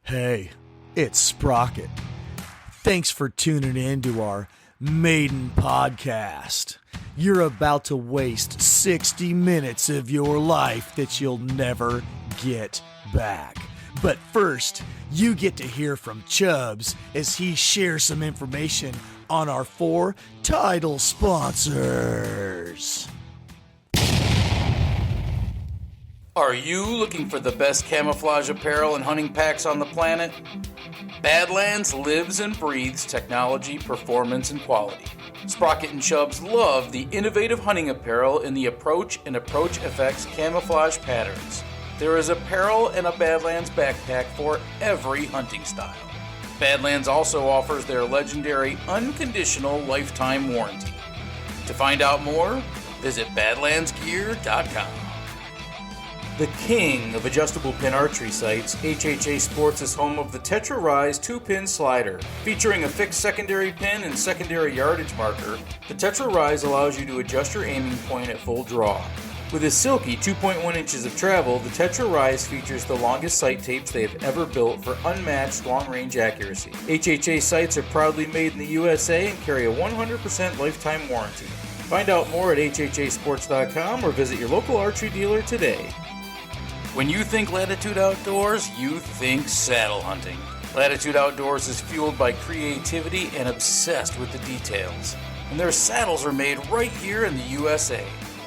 Hey, it's Sprocket. Thanks for tuning in to our maiden podcast. You're about to waste 60 minutes of your life that you'll never get back. But first, you get to hear from Chubbs as he shares some information on our 4 title sponsors. Are you looking for the best camouflage apparel and hunting packs on the planet? Badlands lives and breathes technology, performance, and quality. Sprocket and Chubbs love the innovative hunting apparel in the Approach and Approach FX camouflage patterns. There is apparel and a Badlands backpack for every hunting style. Badlands also offers their legendary unconditional lifetime warranty. To find out more, visit badlandsgear.com. The king of adjustable pin archery sights, HHA Sports is home of the Tetra Rise 2-pin slider. Featuring a fixed secondary pin and secondary yardage marker, the Tetra Rise allows you to adjust your aiming point at full draw. With a silky 2.1 inches of travel, the Tetra Rise features the longest sight tapes they have ever built for unmatched long-range accuracy. HHA sights are proudly made in the USA and carry a 100% lifetime warranty. Find out more at hhasports.com or visit your local archery dealer today. When you think Latitude Outdoors, you think saddle hunting. Latitude Outdoors is fueled by creativity and obsessed with the details. And their saddles are made right here in the USA.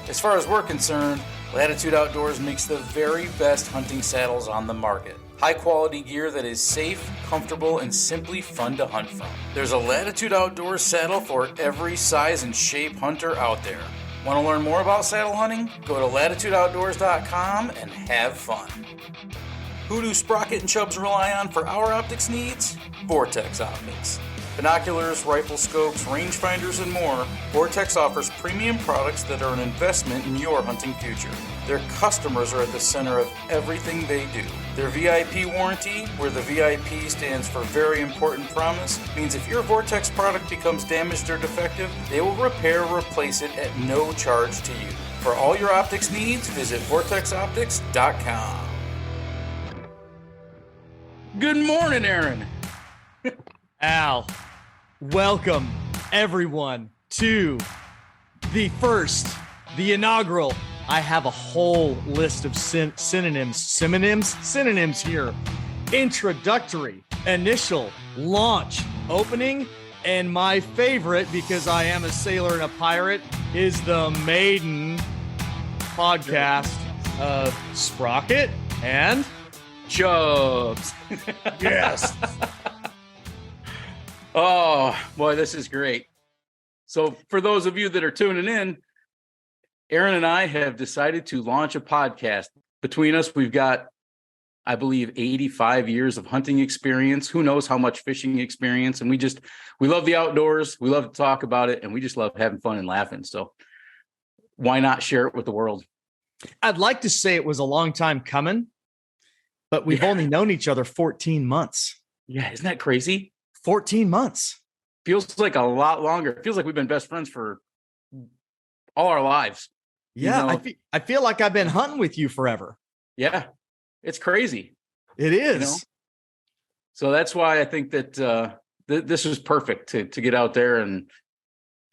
As far as we're concerned, Latitude Outdoors makes the very best hunting saddles on the market. High quality gear that is safe, comfortable, and simply fun to hunt from. There's a Latitude Outdoors saddle for every size and shape hunter out there. Want to learn more about saddle hunting? Go to latitudeoutdoors.com and have fun. Who do Sprocket and Chubbs rely on for our optics needs? Vortex Optics. Binoculars, rifle scopes, rangefinders, and more, Vortex offers premium products that are an investment in your hunting future. Their customers are at the center of everything they do. Their VIP warranty, where the VIP stands for Very Important Promise, means if your Vortex product becomes damaged or defective, they will repair or replace it at no charge to you. For all your optics needs, visit vortexoptics.com. Good morning, Aaron. Al, welcome everyone to the inaugural. I have a whole list of synonyms here. Introductory, initial, launch, opening, and my favorite, because I am a sailor and a pirate, is the maiden podcast of Sprocket and Chubbs. Yes. Oh, boy, this is great. So for those of you that are tuning in, Aaron and I have decided to launch a podcast. Between us, we've got, I believe, 85 years of hunting experience. Who knows how much fishing experience. And we love the outdoors. We love to talk about it. And we just love having fun and laughing. So why not share it with the world? I'd like to say it was a long time coming, but we've only known each other 14 months. Yeah, isn't that crazy? 14 months. Feels like a lot longer. It feels like we've been best friends for all our lives. Yeah, you know? I feel like I've been hunting with you forever. Yeah, it's crazy. It is. You know? So that's why I think that this is perfect to get out there and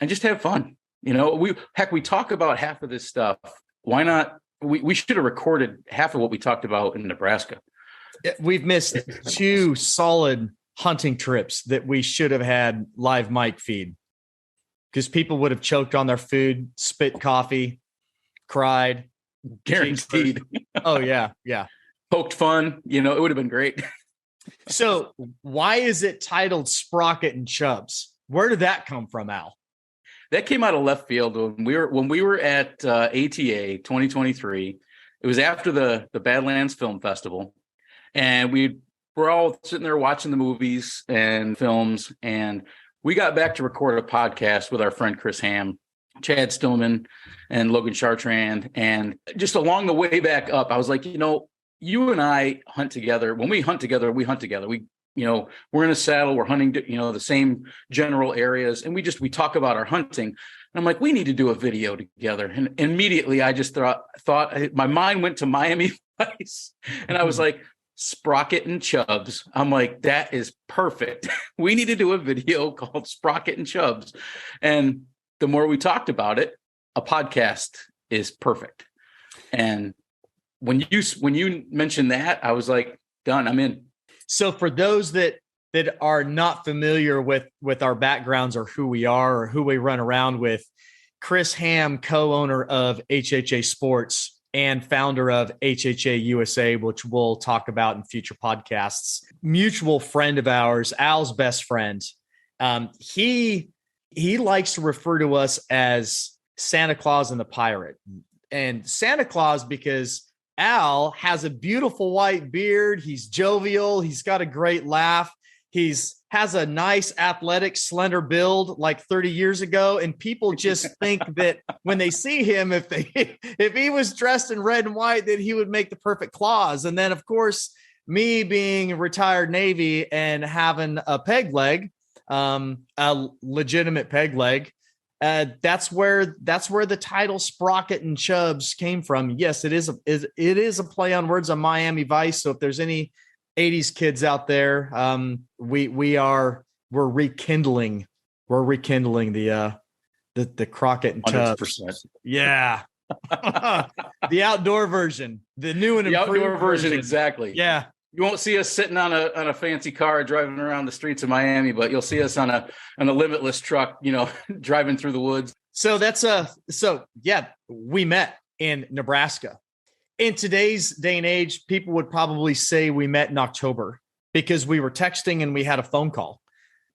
just have fun. You know, we talk about half of this stuff. Why not? We should have recorded half of what we talked about in Nebraska. We've missed 2 solid hunting trips that we should have had live mic feed, because people would have choked on their food, spit coffee, cried. Guaranteed. Oh, yeah. Poked fun. You know, it would have been great. So why is it titled Sprocket and Chubbs? Where did that come from, Al? That came out of left field when we were at ATA 2023. It was after the Badlands Film Festival, and we're all sitting there watching the movies and films, and we got back to record a podcast with our friend Chris Ham, Chad Stillman, and Logan Chartrand. And just along the way back up, I was like, you know, you and I hunt together. When we hunt together, we hunt together. We're in a saddle, we're hunting, the same general areas. And we talk about our hunting. And I'm like, we need to do a video together. And immediately I just thought my mind went to Miami Vice. And I was like, Sprocket and Chubbs. I'm like, that is perfect. We need to do a video called Sprocket and Chubbs. And the more we talked about it, a podcast is perfect. And when you mentioned that, I was like, done, I'm in. So for those that are not familiar with our backgrounds or who we are or who we run around with, Chris Ham, co-owner of HHA Sports and founder of HHA USA, which we'll talk about in future podcasts, mutual friend of ours, Al's best friend. He likes to refer to us as Santa Claus and the Pirate. And Santa Claus because Al has a beautiful white beard. He's jovial. He's got a great laugh. Has a nice athletic, slender build like 30 years ago. And people just think that when they see him, if he was dressed in red and white, that he would make the perfect Claus. And then, of course, me being a retired Navy and having a peg leg, a legitimate peg leg, that's where the title Sprocket and Chubbs came from. Yes, it is a play on words on Miami Vice. So if there's any 80s kids out there, we're rekindling the Crockett and Chubbs. 100%. Yeah. The outdoor version, the new and improved outdoor version. Exactly. Yeah. You won't see us sitting on a fancy car driving around the streets of Miami, but you'll see us on a limitless truck, driving through the woods. So we met in Nebraska. In today's day and age, people would probably say we met in October because we were texting and we had a phone call.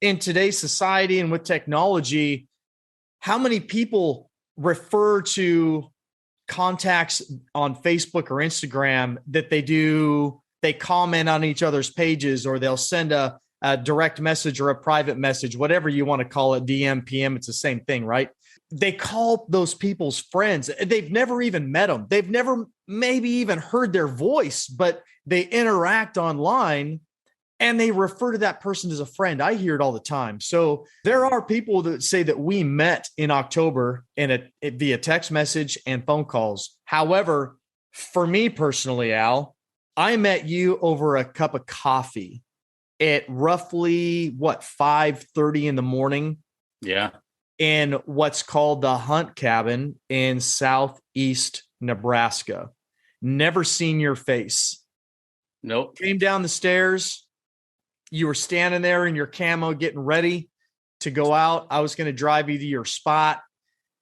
In today's society and with technology, how many people refer to contacts on Facebook or Instagram that they comment on each other's pages, or they'll send a direct message or a private message, whatever you want to call it, DM, PM, it's the same thing, right? They call those people's friends. They've never even met them. They've never maybe even heard their voice, but they interact online and they refer to that person as a friend. I hear it all the time. So there are people that say that we met in October via text message and phone calls. However, for me personally, Al, I met you over a cup of coffee at roughly 5:30 in the morning. Yeah. In what's called the Hunt Cabin in southeast Nebraska. Never seen your face. Nope. Came down the stairs. You were standing there in your camo getting ready to go out. I was going to drive you to your spot.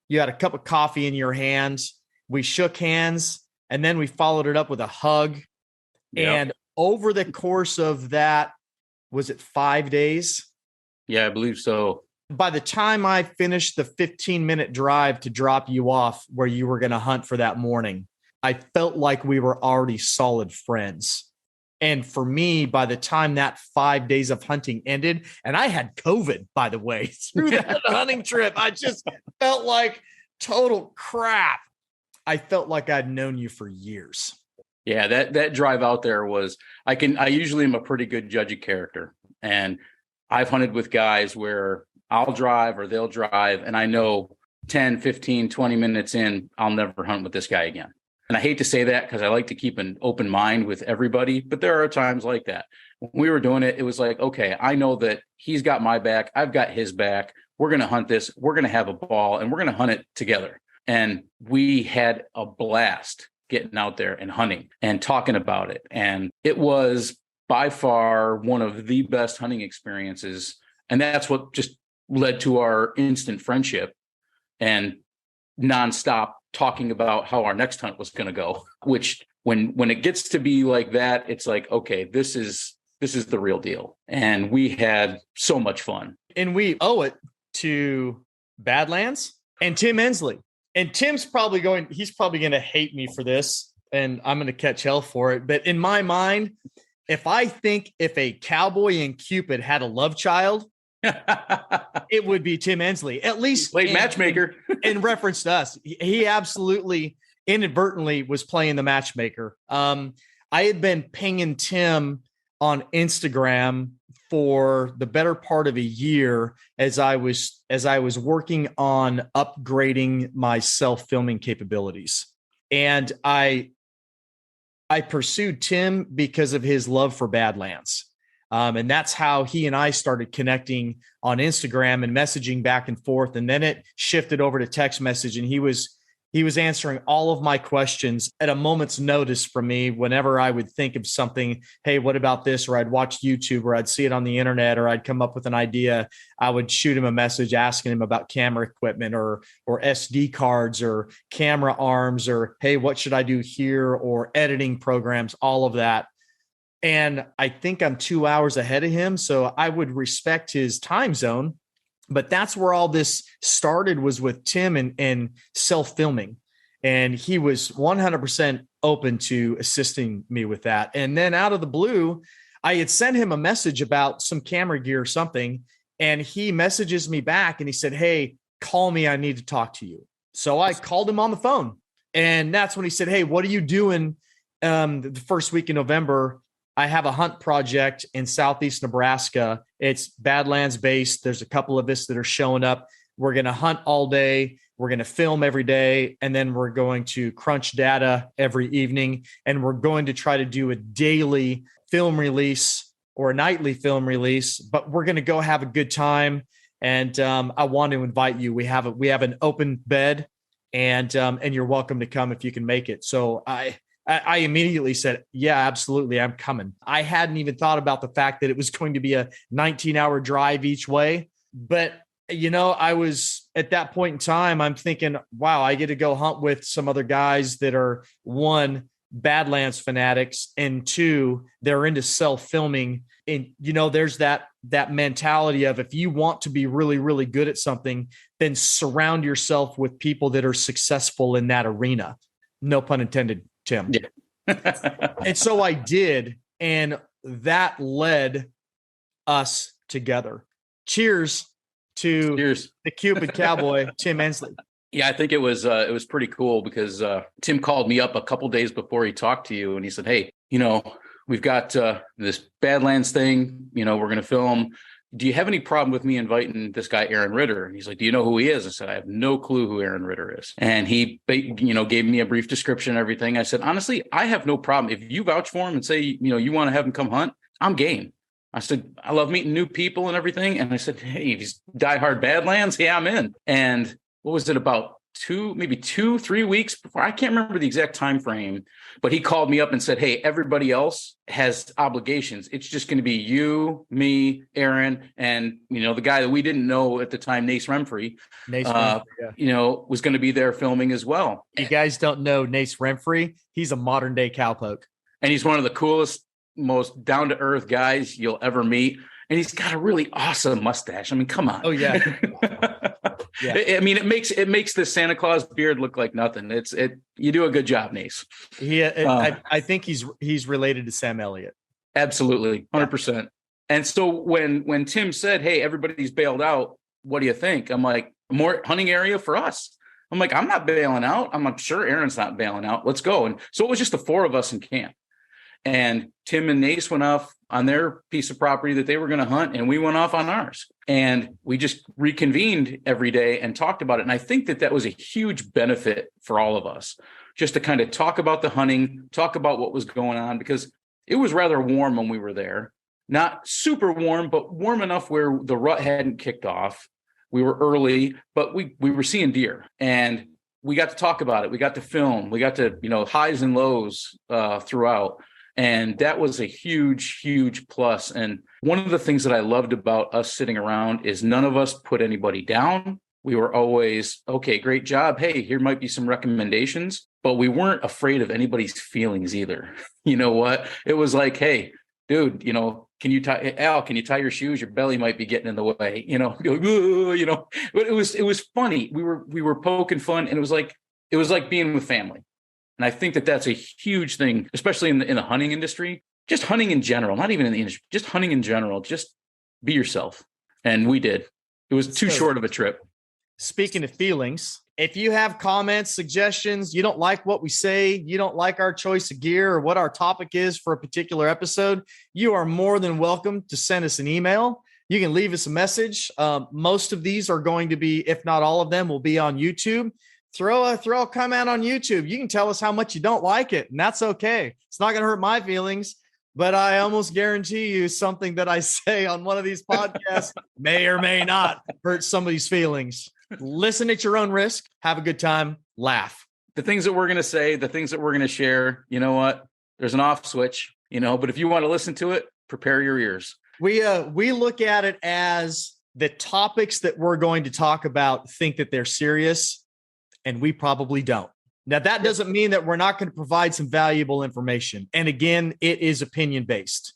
You had a cup of coffee in your hands. We shook hands, and then we followed it up with a hug. Yep. And over the course of that, was it 5 days? Yeah, I believe so. By the time I finished the 15-minute drive to drop you off where you were going to hunt for that morning, I felt like we were already solid friends. And for me, by the time that 5 days of hunting ended, and I had COVID, by the way, through that hunting trip, I just felt like total crap. I felt like I'd known you for years. Yeah, that drive out there was, I usually am a pretty good judge of character. And I've hunted with guys where I'll drive or they'll drive, and I know 10, 15, 20 minutes in, I'll never hunt with this guy again. And I hate to say that because I like to keep an open mind with everybody, but there are times like that. When we were doing it, it was like, okay, I know that he's got my back, I've got his back. We're going to hunt this. We're going to have a ball, and we're going to hunt it together. And we had a blast getting out there and hunting and talking about it. And it was by far one of the best hunting experiences. And that's what just led to our instant friendship and nonstop talking about how our next hunt was going to go, which when it gets to be like that, it's like, okay, this is the real deal. And we had so much fun. And we owe it to Badlands and Tim Ensley. And Tim's probably going to hate me for this, and I'm going to catch hell for it. But in my mind, if a cowboy and Cupid had a love child, it would be Tim Ensley, at least played matchmaker in reference to us. He absolutely inadvertently was playing the matchmaker. I had been pinging Tim on Instagram for the better part of a year as I was working on upgrading my self-filming capabilities. And I I pursued Tim because of his love for Badlands. And that's how he and I started connecting on Instagram and messaging back and forth. And then it shifted over to text message, and he was answering all of my questions at a moment's notice from me whenever I would think of something. Hey, what about this? Or I'd watch YouTube, or I'd see it on the internet, or I'd come up with an idea. I would shoot him a message asking him about camera equipment or SD cards or camera arms, or, hey, what should I do here? Or editing programs, all of that. And I think I'm 2 hours ahead of him, so I would respect his time zone. But that's where all this started, was with Tim and self-filming. And he was 100% open to assisting me with that. And then out of the blue, I had sent him a message about some camera gear or something. And he messages me back and he said, hey, call me. I need to talk to you. So I called him on the phone. And that's when he said, hey, what are you doing the first week in November? I have a hunt project in Southeast Nebraska. It's Badlands based. There's a couple of us that are showing up. We're going to hunt all day. We're going to film every day. And then we're going to crunch data every evening. And we're going to try to do a daily film release or a nightly film release, but we're going to go have a good time. And I want to invite you. We have an open bed, and you're welcome to come if you can make it. So I immediately said, yeah, absolutely, I'm coming. I hadn't even thought about the fact that it was going to be a 19-hour drive each way. But, I was at that point in time, I'm thinking, wow, I get to go hunt with some other guys that are, one, Badlands fanatics, and two, they're into self-filming. And, there's that mentality of, if you want to be really, really good at something, then surround yourself with people that are successful in that arena. No pun intended, Tim. Yeah. And so I did. And that led us together. Cheers to the Cupid Cowboy, Tim Ensley. Yeah, I think it was pretty cool because Tim called me up a couple days before he talked to you, and he said, hey, we've got this Badlands thing, we're going to film. Do you have any problem with me inviting this guy, Aaron Ritter? And he's like, do you know who he is? I said, I have no clue who Aaron Ritter is. And he, gave me a brief description and everything. I said, honestly, I have no problem. If you vouch for him and say, you want to have him come hunt, I'm game. I said, I love meeting new people and everything. And I said, hey, if he's diehard Badlands, yeah, I'm in. And what was it, about 2-3 weeks before? I can't remember the exact time frame, but he called me up and said, hey, everybody else has obligations. It's just going to be you, me, Aaron, and the guy that we didn't know at the time, Nace Remfrey, was going to be there filming as well. You guys don't know Nace Remfrey. He's a modern day cowpoke, and he's one of the coolest, most down-to-earth guys you'll ever meet. And he's got a really awesome mustache. I mean, come on. Oh yeah. Yeah. I mean, it makes the Santa Claus beard look like nothing. You do a good job, Nace. I think he's related to Sam Elliott. Absolutely. 100%. And so when Tim said, hey, everybody's bailed out, what do you think? I'm like, more hunting area for us. I'm like, I'm not bailing out. I'm like, sure, Aaron's not bailing out. Let's go. And so it was just the four of us in camp. And Tim and Nace went off on their piece of property that they were going to hunt, and we went off on ours. And we just reconvened every day and talked about it. And I think that was a huge benefit for all of us, just to kind of talk about the hunting, talk about what was going on, because it was rather warm when we were there. Not super warm, but warm enough where the rut hadn't kicked off. We were early, but we were seeing deer, and we got to talk about it. We got to film. We got to, highs and lows throughout. And that was a huge, huge plus. And one of the things that I loved about us sitting around is none of us put anybody down. We were always, okay, great job. Hey, here might be some recommendations, but we weren't afraid of anybody's feelings either. You know what? It was like, hey, dude, can you tie your shoes? Your belly might be getting in the way, but it was funny. We were poking fun, and it was like being with family. And I think that that's a huge thing, especially in the hunting industry, just hunting in general, not even in the industry, just hunting in general. Just be yourself. And we did. It was too short of a trip. Speaking of feelings, if you have comments, suggestions, you don't like what we say, you don't like our choice of gear or what our topic is for a particular episode, you are more than welcome to send us an email. You can leave us a message. Most of these are going to be, if not all of them, will be on YouTube. throw a comment on YouTube. You can tell us how much you don't like it, and that's okay. It's not going to hurt my feelings, but I almost guarantee you something that I say on one of these podcasts may or may not hurt somebody's feelings. Listen at your own risk. Have a good time. Laugh. The things that we're going to say, the things that we're going to share, you know what? There's an off switch, but if you want to listen to it, prepare your ears. We look at it as the topics that we're going to talk about think that they're serious, and we probably don't. Now, that doesn't mean that we're not going to provide some valuable information. And again, it is opinion-based.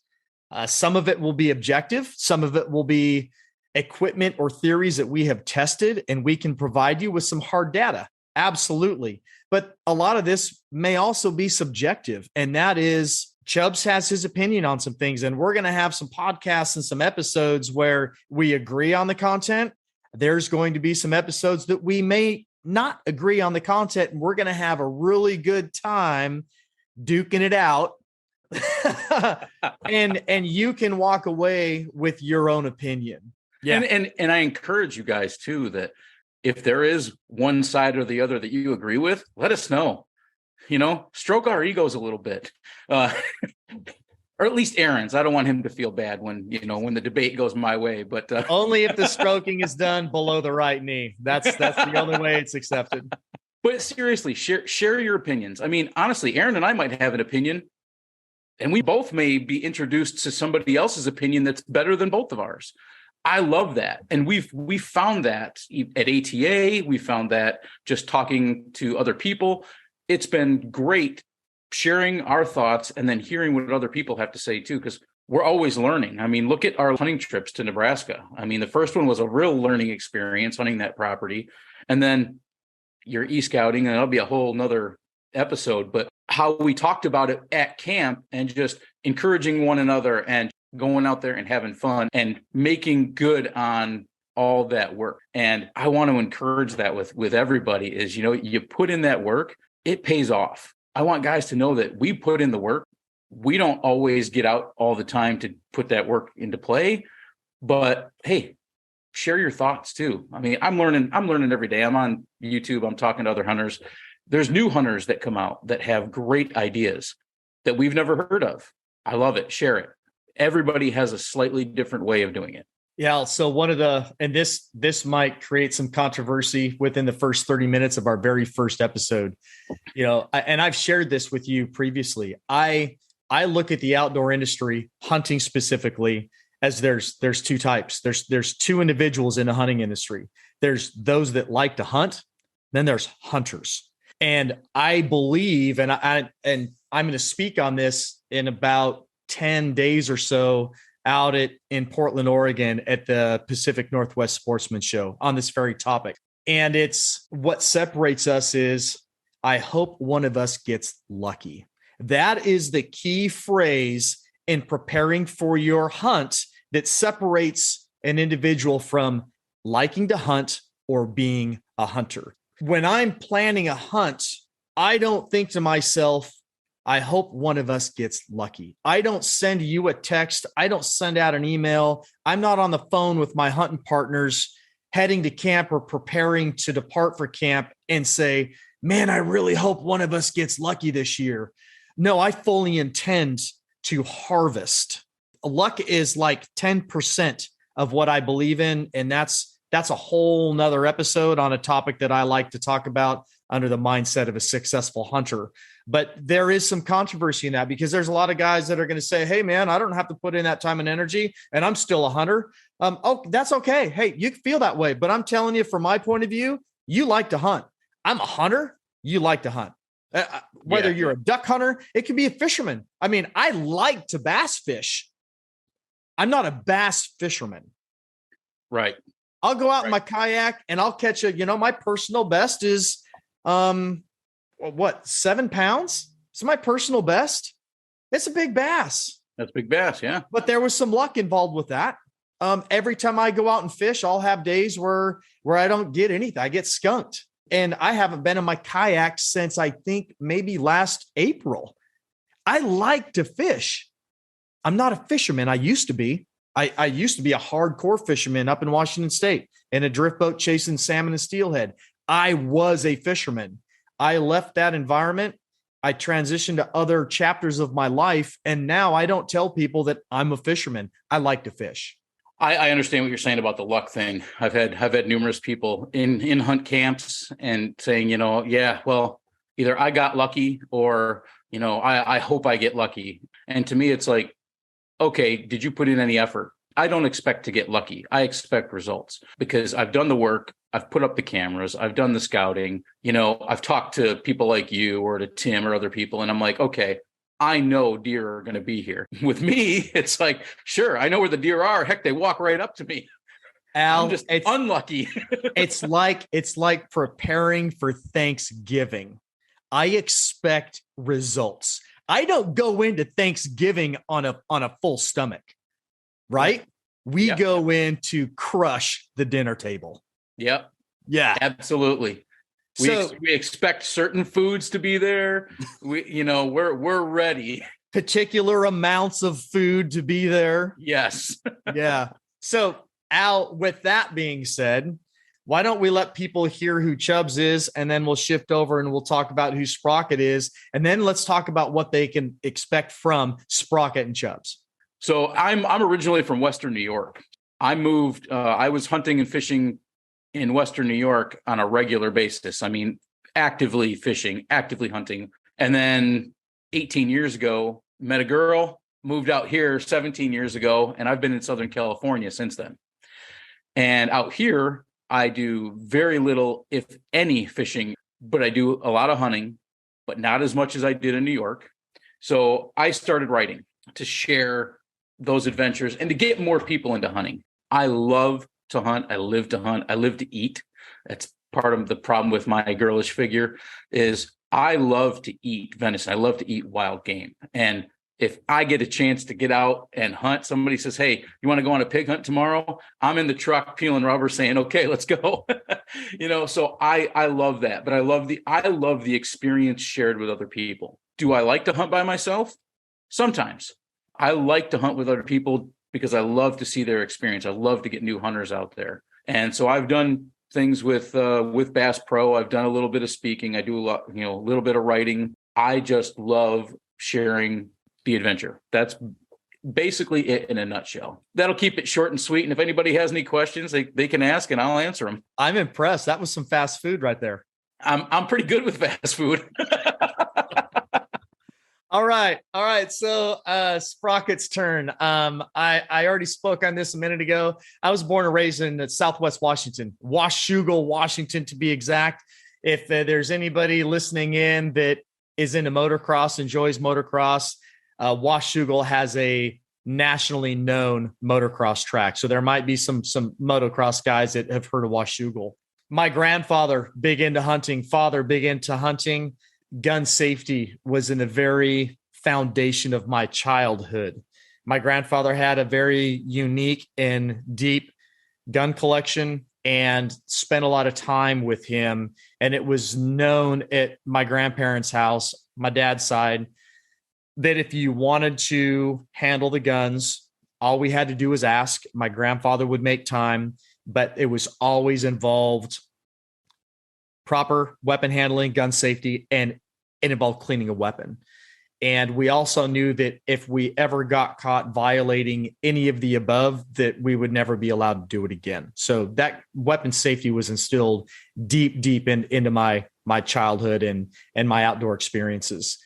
Some of it will be objective. Some of it will be equipment or theories that we have tested, and we can provide you with some hard data. Absolutely. But a lot of this may also be subjective, and that is Chubbs has his opinion on some things, and we're going to have some podcasts and some episodes where we agree on the content. There's going to be some episodes that we may not agree on the content, and we're going to have a really good time duking it out. and you can walk away with your own opinion. Yeah. And I encourage you guys too, that if there is one side or the other that you agree with, let us know. Stroke our egos a little bit, or at least Aaron's. I don't want him to feel bad when the debate goes my way. But only if the stroking is done below the right knee. That's the only way it's accepted. But seriously, share your opinions. I mean, honestly, Aaron and I might have an opinion, and we both may be introduced to somebody else's opinion that's better than both of ours. I love that. And we've found that at ATA. We found that just talking to other people. It's been great sharing our thoughts and then hearing what other people have to say too, because we're always learning. I mean, look at our hunting trips to Nebraska. I mean, the first one was a real learning experience hunting that property. And then you're e-scouting, and that'll be a whole nother episode, but how we talked about it at camp and just encouraging one another and going out there and having fun and making good on all that work. And I want to encourage that with everybody is, you put in that work, it pays off. I want guys to know that we put in the work. We don't always get out all the time to put that work into play, but hey, share your thoughts too. I mean, I'm learning every day. I'm on YouTube. I'm talking to other hunters. There's new hunters that come out that have great ideas that we've never heard of. I love it. Share it. Everybody has a slightly different way of doing it. Yeah. So this might create some controversy within the first 30 minutes of our very first episode, and I've shared this with you previously. I look at the outdoor industry, hunting specifically, as there's two types. There's two individuals in the hunting industry. There's those that like to hunt. Then there's hunters. And I believe, and I'm going to speak on this in about 10 days or so out in Portland, Oregon at the Pacific Northwest Sportsman Show on this very topic. And it's what separates us is I hope one of us gets lucky. That is the key phrase in preparing for your hunt that separates an individual from liking to hunt or being a hunter. When I'm planning a hunt, I don't think to myself, I hope one of us gets lucky. I don't send you a text. I don't send out an email. I'm not on the phone with my hunting partners heading to camp or preparing to depart for camp and say, man, I really hope one of us gets lucky this year. No, I fully intend to harvest. Luck is like 10% of what I believe in. And that's a whole nother episode on a topic that I like to talk about under the mindset of a successful hunter. But there is some controversy in that because there's a lot of guys that are going to say, hey, man, I don't have to put in that time and energy and I'm still a hunter. That's okay. Hey, you feel that way. But I'm telling you, from my point of view, you like to hunt. I'm a hunter. You like to hunt. Whether you're a duck hunter, it could be a fisherman. I mean, I like to bass fish. I'm not a bass fisherman. Right. I'll go out in my kayak and I'll catch my personal best is 7 pounds? It's my personal best. It's a big bass. That's big bass, yeah. But there was some luck involved with that. Every time I go out and fish, I'll have days where I don't get anything. I get skunked. And I haven't been in my kayak since I think maybe last April. I like to fish. I'm not a fisherman. I used to be. I used to be a hardcore fisherman up in Washington State in a drift boat chasing salmon and steelhead. I was a fisherman. I left that environment. I transitioned to other chapters of my life. And now I don't tell people that I'm a fisherman. I like to fish. I understand what you're saying about the luck thing. I've had numerous people in hunt camps and saying, yeah, well, either I got lucky or, I hope I get lucky. And to me, it's like, okay, did you put in any effort? I don't expect to get lucky. I expect results because I've done the work. I've put up the cameras. I've done the scouting. I've talked to people like you or to Tim or other people. And I'm like, okay, I know deer are going to be here. With me, it's like, sure, I know where the deer are. Heck, they walk right up to me. Al, I'm just unlucky. it's like preparing for Thanksgiving. I expect results. I don't go into Thanksgiving on a full stomach, right? We go in to crush the dinner table. Yep. Yeah, absolutely. We expect certain foods to be there. We're ready. Particular amounts of food to be there. Yes. Yeah. So Al, with that being said, why don't we let people hear who Chubbs is, and then we'll shift over and we'll talk about who Sprocket is. And then let's talk about what they can expect from Sprocket and Chubbs. So I'm originally from Western New York. I moved, I was hunting and fishing in Western New York on a regular basis. I mean, actively fishing, actively hunting. And then 18 years ago, met a girl, moved out here 17 years ago, and I've been in Southern California since then. And out here, I do very little, if any, fishing, but I do a lot of hunting, but not as much as I did in New York. So I started writing to share those adventures and to get more people into hunting. I love to hunt. I live to hunt. I live to eat. That's part of the problem with my girlish figure is I love to eat venison. I love to eat wild game. And if I get a chance to get out and hunt, somebody says, hey, you want to go on a pig hunt tomorrow? I'm in the truck peeling rubber saying, okay, let's go. So I love that. But I love the experience shared with other people. Do I like to hunt by myself? Sometimes. I like to hunt with other people because I love to see their experience. I love to get new hunters out there. And so I've done things with Bass Pro. I've done a little bit of speaking. I do a lot, a little bit of writing. I just love sharing the adventure. That's basically it in a nutshell. That'll keep it short and sweet. And if anybody has any questions, they can ask and I'll answer them. I'm impressed. That was some fast food right there. I'm pretty good with fast food. All right. So Sprocket's turn. I already spoke on this a minute ago. I was born and raised in Southwest Washington, Washougal, Washington, to be exact. If there's anybody listening in that is into motocross, enjoys motocross, Washougal has a nationally known motocross track. So there might be some motocross guys that have heard of Washougal. My grandfather, big into hunting, father, big into hunting. Gun safety was in the very foundation of my childhood. My grandfather had a very unique and deep gun collection and spent a lot of time with him. And it was known at my grandparents' house, my dad's side, that if you wanted to handle the guns, all we had to do was ask. My grandfather would make time, but it was always involved proper weapon handling, gun safety, and it involved cleaning a weapon. And we also knew that if we ever got caught violating any of the above, that we would never be allowed to do it again. So that weapon safety was instilled deep into my childhood and my outdoor experiences.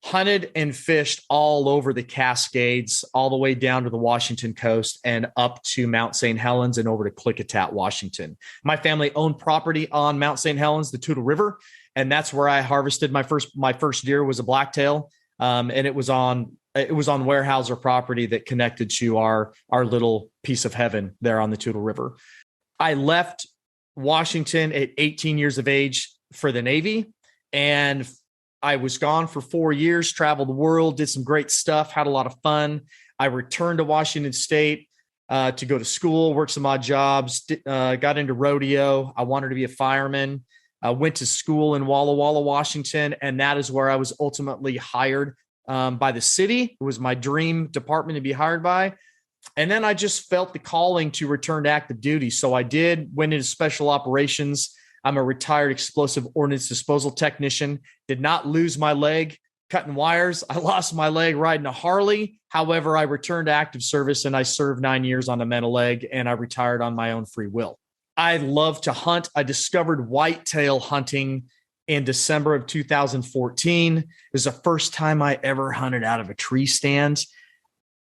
Hunted and fished all over the Cascades, all the way down to the Washington coast and up to Mount St. Helens and over to Klickitat, Washington. My family owned property on Mount St. Helens, the Toutle River, and that's where I harvested my first deer was a blacktail, and it was on Weyerhaeuser property that connected to our little piece of heaven there on the Toutle River. I left Washington at 18 years of age for the Navy, and I was gone for 4 years, traveled the world, did some great stuff, had a lot of fun. I returned to Washington State to go to school, worked some odd jobs, got into rodeo. I wanted to be a fireman. Went to school in Walla Walla, Washington, and that is where I was ultimately hired by the city. It was my dream department to be hired by. And then I just felt the calling to return to active duty. So I went into special operations. I'm a retired explosive ordnance disposal technician. Did not lose my leg cutting wires. I lost my leg riding a Harley. However, I returned to active service and I served 9 years on a mental leg, and I retired on my own free will. I love to hunt. I discovered whitetail hunting in December of 2014. It was the first time I ever hunted out of a tree stand.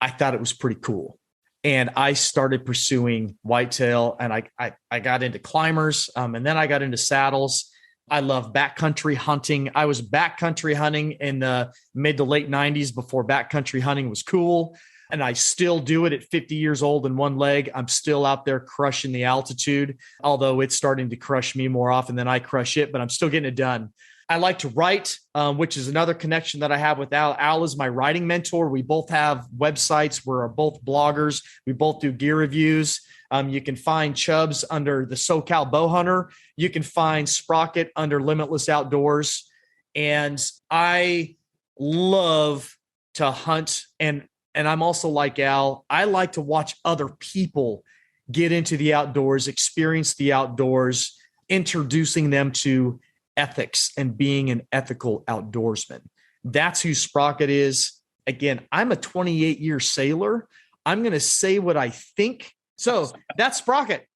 I thought it was pretty cool. And I started pursuing whitetail, and I got into climbers, and then I got into saddles. I love backcountry hunting. I was backcountry hunting in the mid to late 90s before backcountry hunting was cool. And I still do it at 50 years old in one leg. I'm still out there crushing the altitude, although it's starting to crush me more often than I crush it, but I'm still getting it done. I like to write, which is another connection that I have with Al. Al is my writing mentor. We both have websites. We're both bloggers. We both do gear reviews. You can find Chubbs under the SoCal Bowhunter. You can find Sprocket under Limitless Outdoors. And I love to hunt. And I'm also like Al. I like to watch other people get into the outdoors, experience the outdoors, introducing them to ethics and being an ethical outdoorsman. That's who Sprocket is. Again, I'm a 28-year sailor. I'm going to say what I think. So that's Sprocket.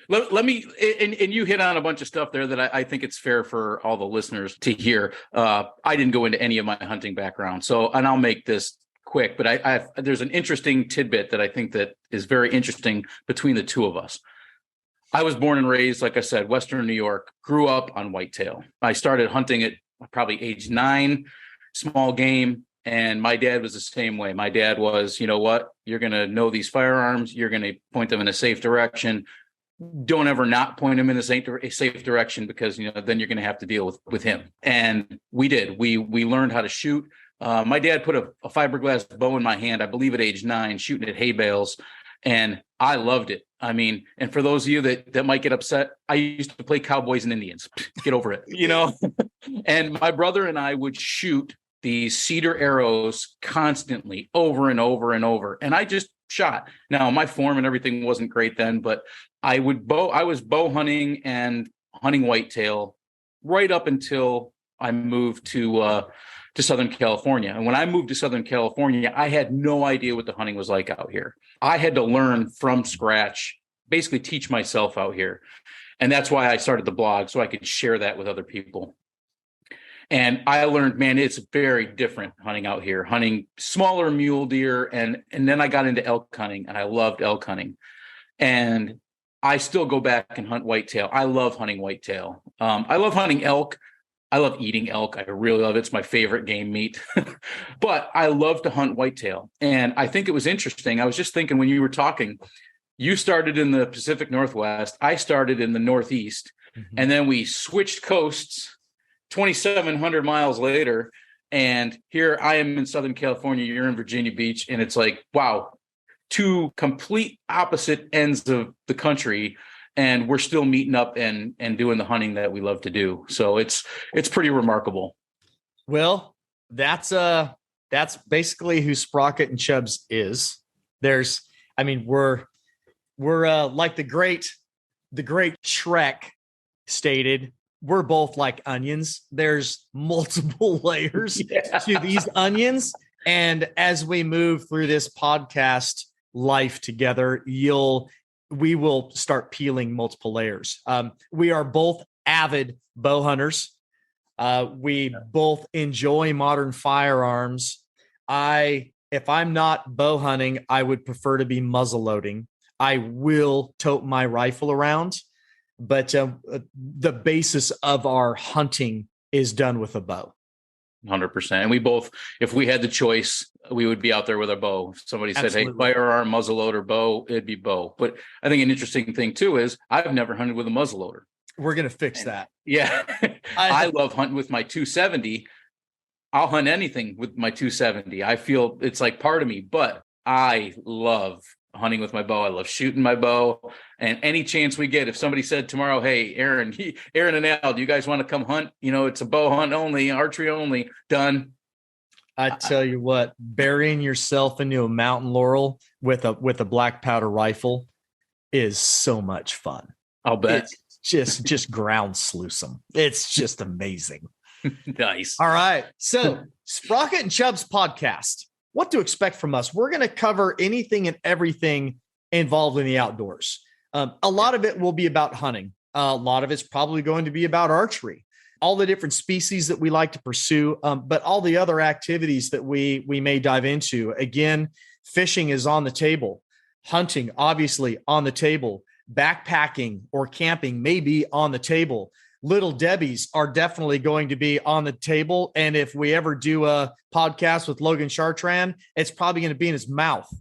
Let me, and you hit on a bunch of stuff there that I think it's fair for all the listeners to hear. I didn't go into any of my hunting background. So, and I'll make this quick, but there's an interesting tidbit that I think that is very interesting between the two of us. I was born and raised, like I said, Western New York, grew up on whitetail. I started hunting at probably age 9, small game. And my dad was the same way. My dad was, you know what, you're going to know these firearms. You're going to point them in a safe direction. Don't ever not point them in a safe direction, because, you know, then you're going to have to deal with him. And we did. We learned how to shoot. My dad put a fiberglass bow in my hand, I believe at age 9, shooting at hay bales. And I loved it. I mean, and for those of you that might get upset, I used to play cowboys and Indians. Get over it, you know. And my brother and I would shoot these cedar arrows constantly over and over and over. And I just shot. Now, my form and everything wasn't great then, but I was bow hunting and hunting whitetail right up until I moved to Southern California. And when I moved to Southern California, I had no idea what the hunting was like out here. I had to learn from scratch, basically teach myself out here. And that's why I started the blog, so I could share that with other people. And I learned, man, it's very different hunting out here, hunting smaller mule deer. And then I got into elk hunting, and I loved elk hunting. And I still go back and hunt whitetail. I love hunting whitetail. I love hunting elk. I love eating elk. I really love it. It's my favorite game meat. But I love to hunt whitetail. And I think it was interesting. I was just thinking when you were talking, you started in the Pacific Northwest. I started in the Northeast. Mm-hmm. And then we switched coasts 2,700 miles later. And here I am in Southern California. You're in Virginia Beach. And it's like, wow, two complete opposite ends of the country. And we're still meeting up and doing the hunting that we love to do. So it's pretty remarkable. Well, that's basically who Sprocket and Chubbs is. We're like the great Shrek stated, we're both like onions. There's multiple layers to these onions. And as we move through this podcast life together, we will start peeling multiple layers. We are both avid bow hunters. We both enjoy modern firearms. If I'm not bow hunting, I would prefer to be muzzle loading. I will tote my rifle around, but the basis of our hunting is done with a bow. 100%. And we both, if we had the choice, we would be out there with a bow. If somebody said, Absolutely. Hey, firearm, muzzleloader, bow, it'd be bow. But I think an interesting thing too is I've never hunted with a muzzleloader. We're going to fix that. Yeah. I love hunting with my 270. I'll hunt anything with my 270. I feel it's like part of me, but I love hunting with my bow. I love shooting my bow. And any chance we get, if somebody said tomorrow, hey, Aaron and Al, do you guys want to come hunt? You know, it's a bow hunt only, archery only, done. I tell you what, burying yourself into a mountain laurel with a black powder rifle is so much fun. I'll bet. just ground sluice them. It's just amazing. Nice. All right. So Sprocket and Chubbs podcast, what to expect from us. We're going to cover anything and everything involved in the outdoors. A lot of it will be about hunting. A lot of it's probably going to be about archery, all the different species that we like to pursue, but all the other activities that we may dive into. Again, fishing is on the table. Hunting, obviously, on the table. Backpacking or camping may be on the table. Little Debbie's are definitely going to be on the table. And if we ever do a podcast with Logan Chartrand, it's probably going to be in his mouth.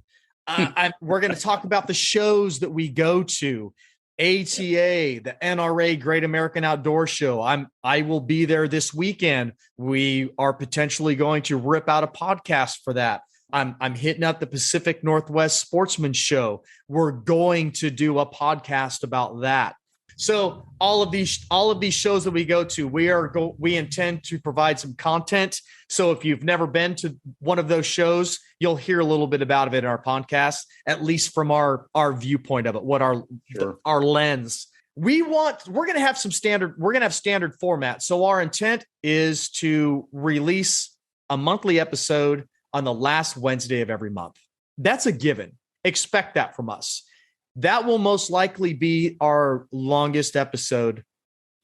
We're going to talk about the shows that we go to. ATA, the NRA Great American Outdoor Show. I will be there this weekend. We are potentially going to rip out a podcast for that. I'm hitting up the Pacific Northwest Sportsman Show. We're going to do a podcast about that. So all of these shows that we go to, we intend to provide some content. So if you've never been to one of those shows, you'll hear a little bit about it in our podcast, at least from our viewpoint of it, what our lens. We're going to have standard format. So our intent is to release a monthly episode on the last Wednesday of every month. That's a given. Expect that from us. That will most likely be our longest episode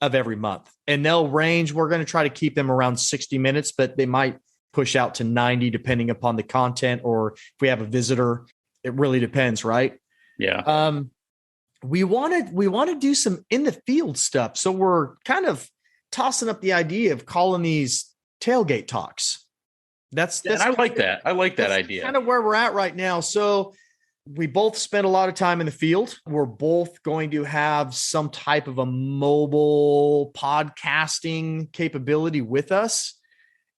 of every month. And they'll range. We're going to try to keep them around 60 minutes, but they might push out to 90 depending upon the content, or if we have a visitor. It really depends, right? Yeah. We want to do some in the field stuff. So we're kind of tossing up the idea of calling these tailgate talks. I like that. I like that idea. Kind of where we're at right now. So we both spend a lot of time in the field. We're both going to have some type of a mobile podcasting capability with us.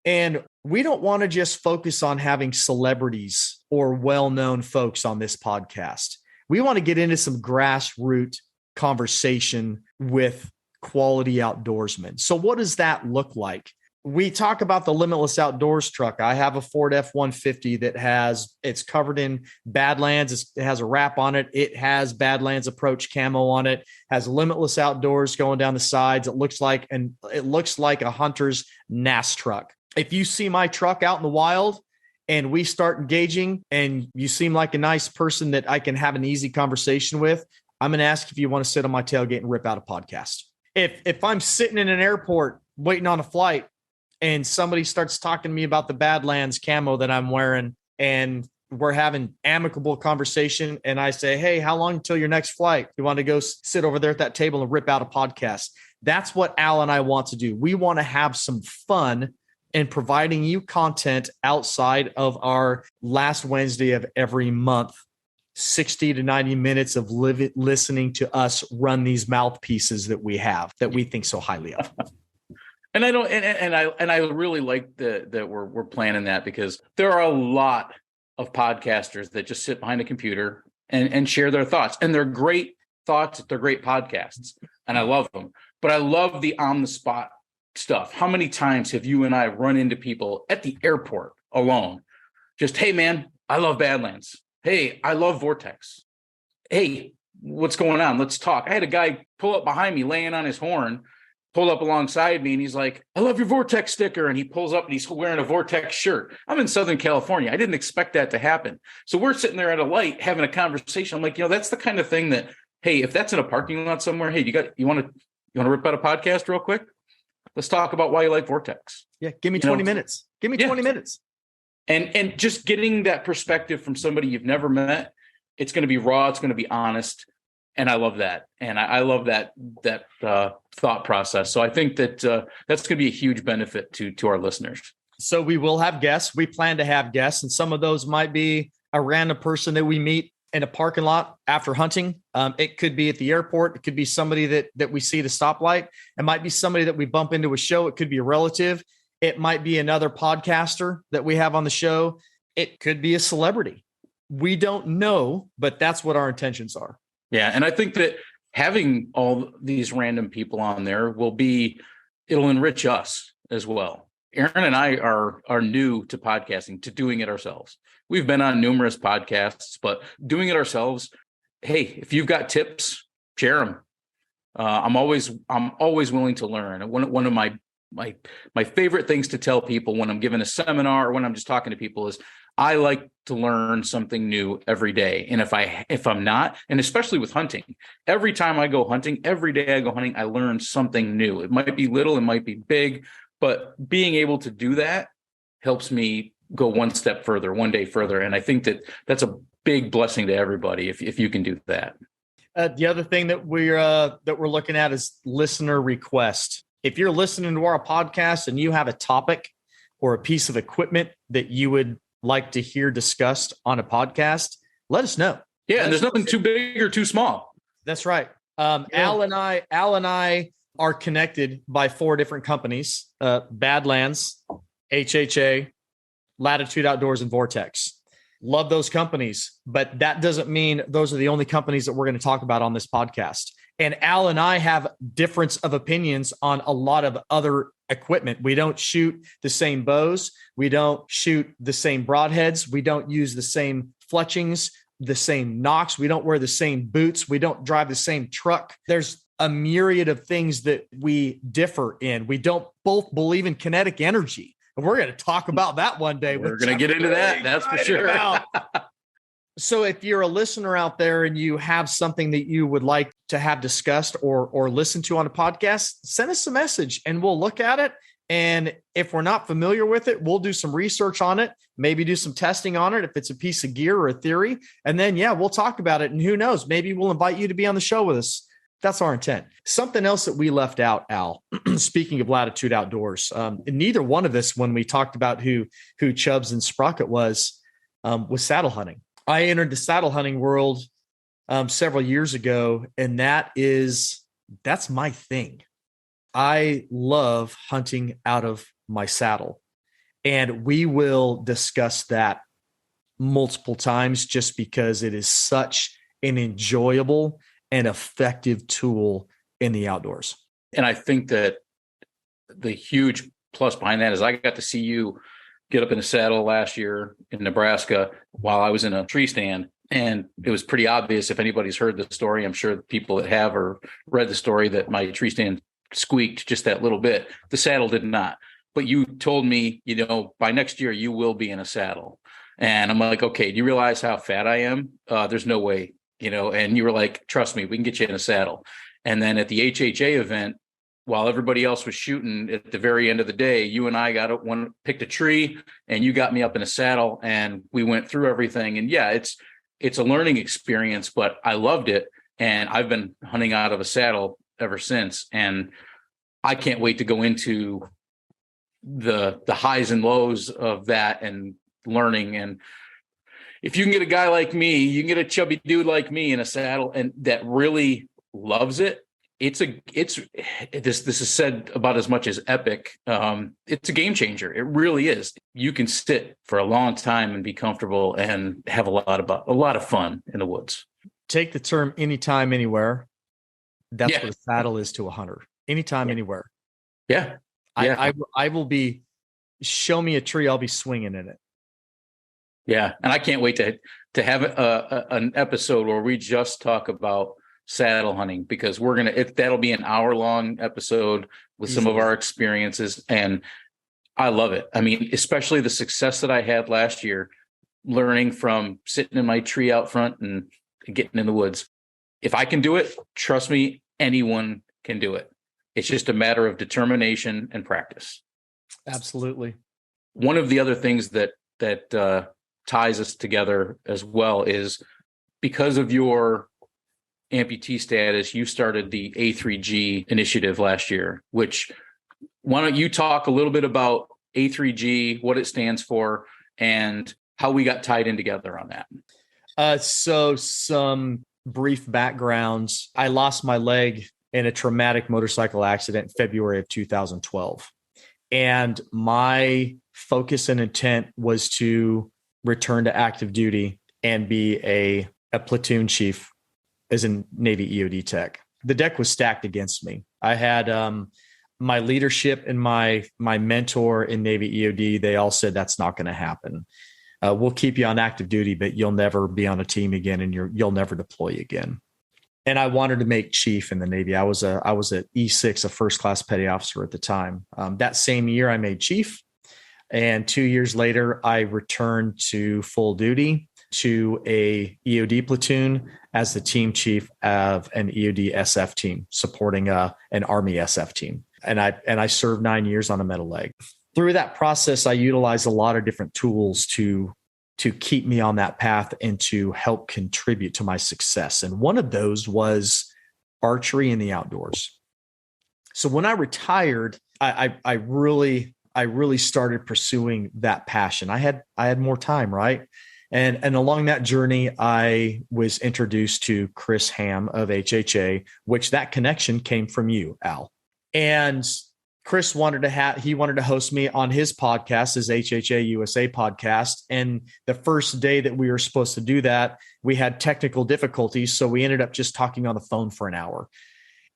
And we don't want to just focus on having celebrities or well-known folks on this podcast. We want to get into some grassroots conversation with quality outdoorsmen. So what does that look like? We talk about the Limitless Outdoors truck. I have a Ford F-150 that it's covered in Badlands. It has a wrap on it. It has Badlands Approach camo on it. Has Limitless Outdoors going down the sides. It looks like a hunter's NAS truck. If you see my truck out in the wild and we start engaging and you seem like a nice person that I can have an easy conversation with, I'm going to ask if you want to sit on my tailgate and rip out a podcast. If I'm sitting in an airport waiting on a flight, and somebody starts talking to me about the Badlands camo that I'm wearing, and we're having amicable conversation, and I say, hey, how long until your next flight? You want to go sit over there at that table and rip out a podcast? That's what Al and I want to do. We want to have some fun in providing you content outside of our last Wednesday of every month, 60 to 90 minutes of listening to us run these mouthpieces that we have that we think so highly of. And I really like that we're planning that, because there are a lot of podcasters that just sit behind a computer and share their thoughts, and they're great thoughts. They're great podcasts, and I love them. But I love the on the spot stuff. How many times have you and I run into people at the airport alone? Just, hey man, I love Badlands. Hey, I love Vortex. Hey, what's going on? Let's talk. I had a guy pull up behind me, laying on his horn, pulled up alongside me, and he's like, I love your Vortex sticker. And he pulls up and he's wearing a Vortex shirt. I'm in Southern California. I didn't expect that to happen. So we're sitting there at a light having a conversation. I'm like, that's the kind of thing that, hey, if that's in a parking lot somewhere, hey, you want to rip out a podcast real quick? Let's talk about why you like Vortex. Yeah. Give me 20 minutes. Give me 20 minutes. And just getting that perspective from somebody you've never met, it's going to be raw. It's going to be honest. And I love that. And I love that thought process. So I think that that's going to be a huge benefit to our listeners. So we will have guests. We plan to have guests, and some of those might be a random person that we meet in a parking lot after hunting. It could be at the airport. It could be somebody that we see at a stoplight. It might be somebody that we bump into a show. It could be a relative. It might be another podcaster that we have on the show. It could be a celebrity. We don't know, but that's what our intentions are. Yeah. And I think that having all these random people on there it'll enrich us as well. Aaron and I are new to podcasting, to doing it ourselves. We've been on numerous podcasts, but doing it ourselves, hey, if you've got tips, share them. I'm always willing to learn. One of my favorite things to tell people when I'm giving a seminar or when I'm just talking to people is I like to learn something new every day. And if I'm not, and especially with hunting, every time I go hunting, every day I go hunting, I learn something new. It might be little, it might be big, but being able to do that helps me go one step further, one day further. And I think that that's a big blessing to everybody if you can do that. The other thing that we're looking at is listener request. If you're listening to our podcast and you have a topic or a piece of equipment that you would like to hear discussed on a podcast, let us know. Yeah, and there's nothing too big or too small. That's right. Al and I are connected by 4 different companies: Badlands, HHA, Latitude Outdoors, and Vortex. Love those companies, but that doesn't mean those are the only companies that we're going to talk about on this podcast. And Al and I have difference of opinions on a lot of other equipment. We don't shoot the same bows. We don't shoot the same broadheads. We don't use the same fletchings, the same nocks. We don't wear the same boots. We don't drive the same truck. There's a myriad of things that we differ in. We don't both believe in kinetic energy. And we're going to talk about that one day. We're going to get into that. That's for sure. So if you're a listener out there and you have something that you would like to have discussed or listen to on a podcast, send us a message and we'll look at it. And if we're not familiar with it, we'll do some research on it, maybe do some testing on it if it's a piece of gear or a theory. And then, we'll talk about it. And who knows, maybe we'll invite you to be on the show with us. That's our intent. Something else that we left out, Al, speaking of Latitude Outdoors, neither one of us, when we talked about who Chubbs and Sprocket was saddle hunting. I entered the saddle hunting world several years ago, and that's my thing. I love hunting out of my saddle, and we will discuss that multiple times just because it is such an enjoyable and effective tool in the outdoors. And I think that the huge plus behind that is I got to see you get up in a saddle last year in Nebraska while I was in a tree stand. And it was pretty obvious, if anybody's heard the story, I'm sure the people that have or read the story, that my tree stand squeaked just that little bit. The saddle did not. But you told me, by next year, you will be in a saddle. And I'm like, okay, do you realize how fat I am? There's no way, and you were like, trust me, we can get you in a saddle. And then at the HHA event, while everybody else was shooting at the very end of the day, you and I picked a tree and you got me up in a saddle and we went through everything. And it's a learning experience, but I loved it. And I've been hunting out of a saddle ever since. And I can't wait to go into the highs and lows of that and learning. And if you can get a guy like me, you can get a chubby dude like me in a saddle and that really loves it. This is said about as much as epic. It's a game changer. It really is. You can sit for a long time and be comfortable and have a lot of fun in the woods. Take the term anytime, anywhere. That's what a saddle is to a hunter. Anytime, anywhere. Yeah. I will be, show me a tree, I'll be swinging in it. Yeah. And I can't wait to have an episode where we just talk about saddle hunting, because that'll be an hour-long episode with some of our experiences. And I love it. I mean, especially the success that I had last year, learning from sitting in my tree out front and getting in the woods. If I can do it, trust me, anyone can do it. It's just a matter of determination and practice. Absolutely. One of the other things that ties us together as well is because of your amputee status, you started the A3G initiative last year, why don't you talk a little bit about A3G, what it stands for, and how we got tied in together on that? So some brief backgrounds. I lost my leg in a traumatic motorcycle accident in February of 2012. And my focus and intent was to return to active duty and be a platoon chief as a Navy EOD tech. The deck was stacked against me. I had my leadership and my mentor in Navy EOD. They all said that's not going to happen. We'll keep you on active duty, but you'll never be on a team again, and you'll never deploy again. and I wanted to make chief in the Navy. I was at E6, a first class petty officer at the time. That same year I made chief. And 2 years later, I returned to full duty to a EOD platoon as the team chief of an EOD SF team supporting an Army SF team. And I served 9 years on a metal leg. Through that process, I utilized a lot of different tools to keep me on that path and to help contribute to my success. And one of those was archery in the outdoors. So when I retired, I really started pursuing that passion. I had more time, right? And along that journey, I was introduced to Chris Ham of HHA, which that connection came from you, Al. And Chris wanted to host me on his podcast, his HHA USA podcast. And the first day that we were supposed to do that, we had technical difficulties. So we ended up just talking on the phone for an hour.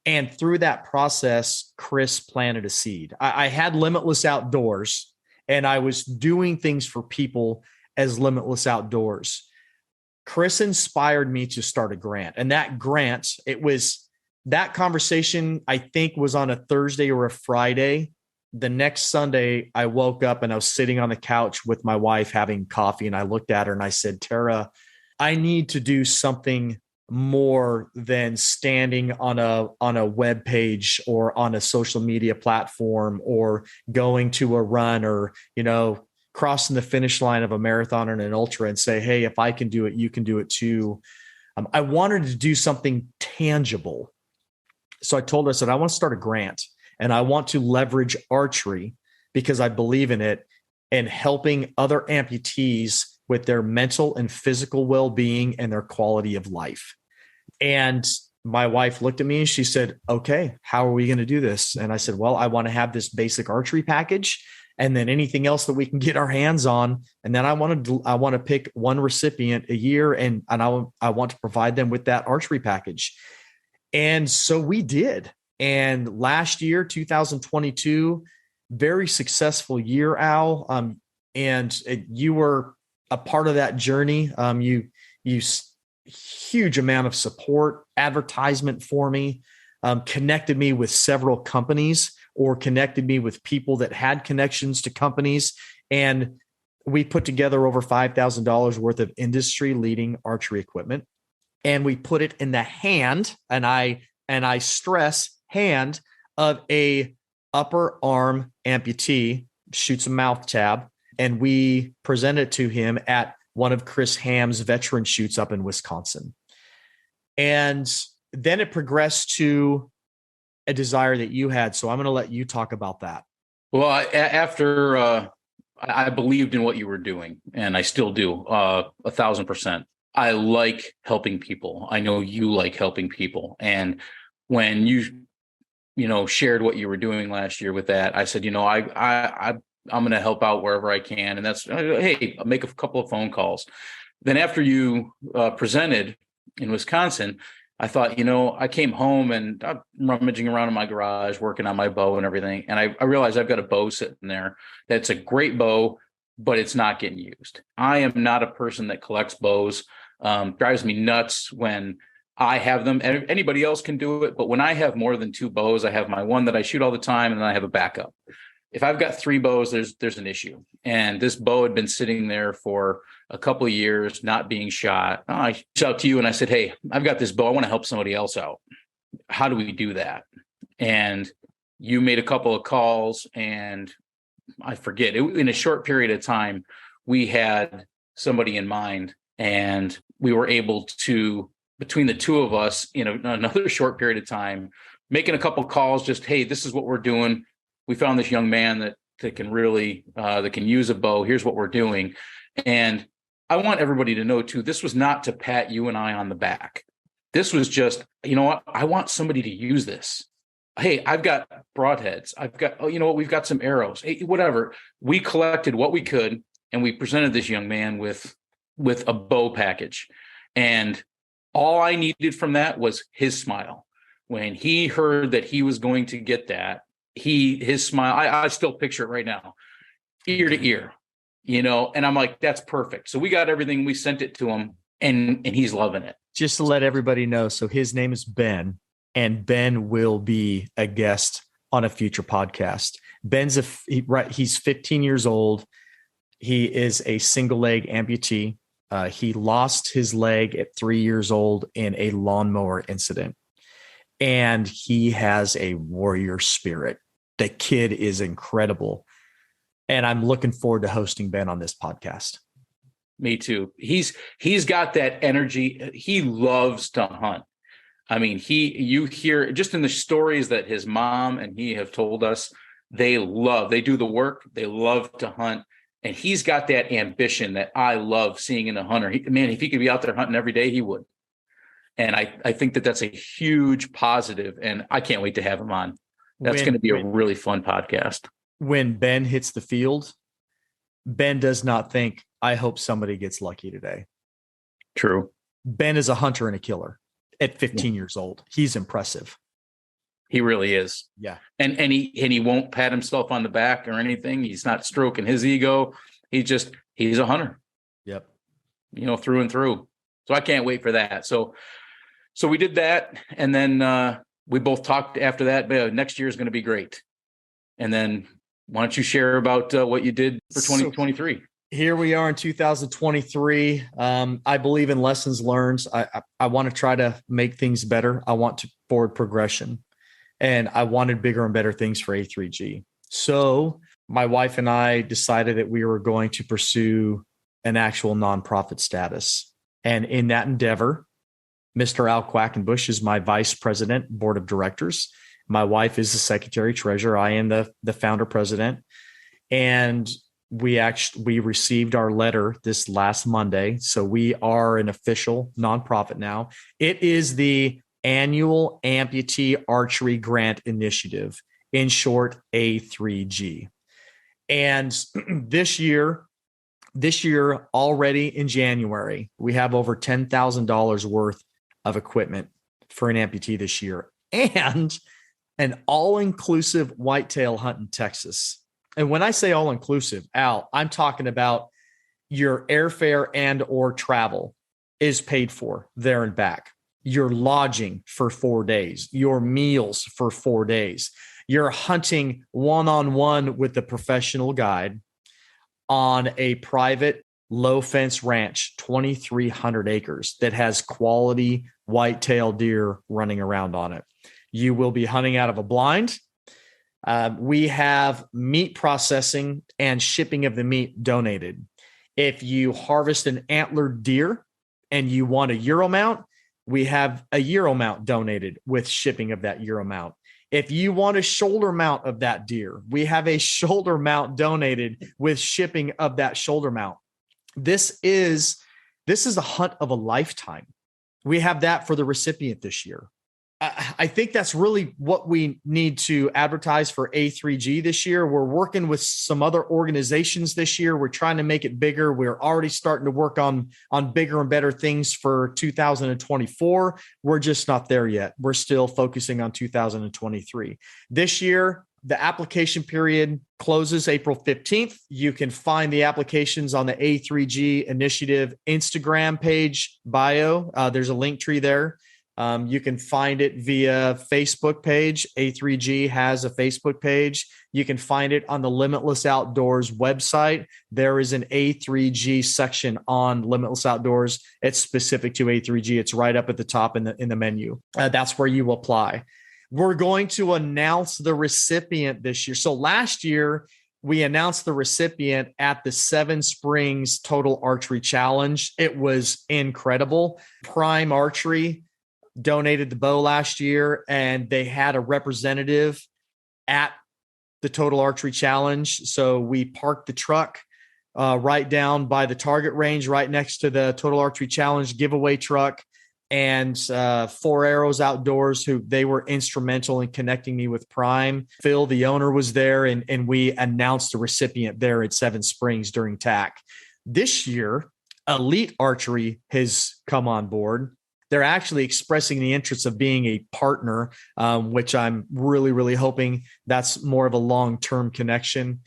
And through that process, Chris planted a seed. I had Limitless Outdoors, and I was doing things for people as Limitless Outdoors. Chris inspired me to start a grant. And that grant, that conversation, I think, was on a Thursday or a Friday. The next Sunday, I woke up and I was sitting on the couch with my wife having coffee. And I looked at her and I said, Tara, I need to do something more than standing on a web page or on a social media platform or going to a run or, crossing the finish line of a marathon and an ultra and say, hey, if I can do it, you can do it too. I wanted to do something tangible. So I told her, I said, I want to start a grant and I want to leverage archery because I believe in it and helping other amputees with their mental and physical well-being and their quality of life. And my wife looked at me and she said, okay, how are we going to do this? And I said, well, I want to have this basic archery package and then anything else that we can get our hands on. And then I want to pick one recipient a year and I want to provide them with that archery package. And so we did. And last year, 2022, very successful year, Al. And you were a part of that journey. You huge amount of support, advertisement for me, connected me with several companies or connected me with people that had connections to companies. And we put together over $5,000 worth of industry leading archery equipment. And we put it in the hand, and I stress hand, of a upper arm amputee, shoots a mouth tab. And we presented it to him at one of Chris Ham's veteran shoots up in Wisconsin. And then it progressed to a desire that you had. So I'm going to let you talk about that. Well, after I believed in what you were doing, and I still do 1,000%. I like helping people. I know you like helping people. And when you shared what you were doing last year with that, I said, I'm going to help out wherever I can. And that's, hey, I'll make a couple of phone calls. Then after you presented in Wisconsin, I thought, I came home and I'm rummaging around in my garage, working on my bow and everything. And I realized I've got a bow sitting there. That's a great bow, but it's not getting used. I am not a person that collects bows. Drives me nuts when I have them. And anybody else can do it. But when I have more than two bows, I have my one that I shoot all the time, and then I have a backup. If I've got three bows, there's an issue. And this bow had been sitting there for a couple of years, not being shot. I reached out to you and I said, hey, I've got this bow. I want to help somebody else out. How do we do that? And you made a couple of calls, and I forget, in a short period of time, we had somebody in mind, and we were able to, between the two of us, in another short period of time, making a couple of calls, just, hey, this is what we're doing. We found this young man that can really, that can use a bow. Here's what we're doing. And I want everybody to know too, this was not to pat you and I on the back. This was just, what? I want somebody to use this. Hey, I've got broadheads. I've got, we've got some arrows, hey, whatever. We collected what we could, and we presented this young man with a bow package. And all I needed from that was his smile. When he heard that he was going to get that, his smile, I still picture it right now, ear to ear, and I'm like, that's perfect. So we got everything, we sent it to him, and he's loving it. just to let everybody know. So his name is Ben, and Ben will be a guest on a future podcast. Ben's he's 15 years old. He is a single leg amputee. He lost his leg at 3 years old in a lawnmower incident, and he has a warrior spirit. The kid is incredible, and I'm looking forward to hosting Ben on this podcast. Me too. He's got that energy. He loves to hunt. I mean, you hear just in the stories that his mom and he have told us, they do the work. They love to hunt. And he's got that ambition that I love seeing in a hunter. If he could be out there hunting every day, he would. And I think that that's a huge positive, and I can't wait to have him on. That's going to be a really fun podcast. When Ben hits the field, Ben does not think, I hope somebody gets lucky today. True. Ben is a hunter and a killer at 15 years old. He's impressive. He really is. Yeah. And he won't pat himself on the back or anything. He's not stroking his ego. He's a hunter. Yep. Through and through. So I can't wait for that. So we did that. And then we both talked after that. Next year is going to be great. And then why don't you share about what you did for 2023? So here we are in 2023. I believe in lessons learned. I want to try to make things better. I want to forward progression. And I wanted bigger and better things for A3G. So my wife and I decided that we were going to pursue an actual nonprofit status. And in that endeavor, Mr. Al Quackenbush is my vice president, board of directors. My wife is the secretary treasurer. I am the founder president. And we received our letter this last Monday. So we are an official nonprofit now. It is the Annual Amputee Archery Grant Initiative, in short, A3G. And this year already in January, we have over $10,000 worth of equipment for an amputee this year, and an all-inclusive whitetail hunt in Texas. And when I say all-inclusive, Al, I'm talking about your airfare and or travel is paid for there and back. Your lodging for 4 days, your meals for 4 days, you're hunting one-on-one with the professional guide on a private low fence ranch, 2,300 acres that has quality whitetail deer running around on it. You will be hunting out of a blind. We have meat processing and shipping of the meat donated. If you harvest an antlered deer and you want a Euro mount, we have a Euro mount donated with shipping of that Euro mount. If you want a shoulder mount of that deer, we have a shoulder mount donated with shipping of that shoulder mount. This is a hunt of a lifetime. We have that for the recipient this year. I think that's really what we need to advertise for A3G this year. We're working with some other organizations this year. We're trying to make it bigger. We're already starting to work on bigger and better things for 2024. We're just not there yet. We're still focusing on 2023. This year, the application period closes April 15th. You can find the applications on the A3G Initiative Instagram page bio. There's a link tree there. You can find it via Facebook page. A3G has a Facebook page. You can find it on the Limitless Outdoors website. There is an A3G section on Limitless Outdoors. It's specific to A3G. It's right up at the top in the menu. That's where you apply. We're going to announce the recipient this year. So last year, we announced the recipient at the Seven Springs Total Archery Challenge. It was incredible. Prime Archery donated the bow last year, and they had a representative at the Total Archery Challenge. So we parked the truck right down by the target range, right next to the Total Archery Challenge giveaway truck, and Four Arrows Outdoors, who they were instrumental in connecting me with Prime. Phil, the owner, was there, and we announced the recipient there at Seven Springs during TAC. This year, Elite Archery has come on board. They're actually expressing the interest of being a partner, which I'm really, really hoping that's more of a long-term connection.